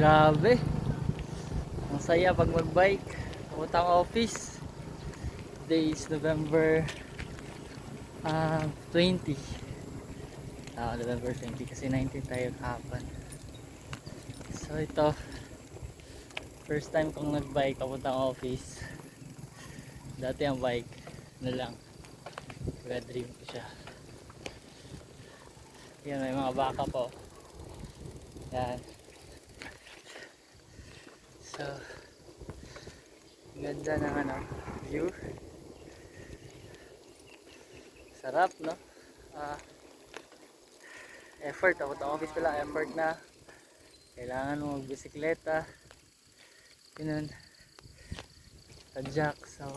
Grabe. Ang saya pag magbike. Pumunta ang office. Today is November 20. November 20 kasi 19 tayo kahapon. So ito, first time kong nagbike papunta ang office. Dati ang bike na lang. Kaya dream ko siya. Yan, may mga baka po. Yan. So, ganda ng view. Sarap, no? Effort. Ako itong office pala, effort na. Kailangan mo magbisikleta. Ganun. Tadyak. So,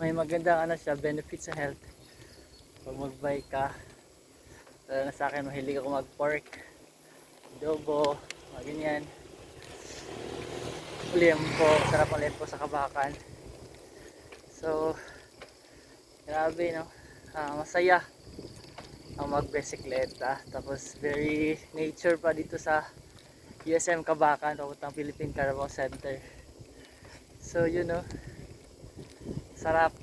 may magandang siya, benefits sa health. Pag magbike ka. Lalo na sa akin, mahilig ako mag-pork. Adobo. Mga ganyan. Liempo, sarap ang liempo sa Kabakan. So, grabe, no? Masaya ang magbisikleta. Tapos very nature pa dito sa USM Kabakan, papuntang Philippine Carabao Center. So, yun, no? Sarap.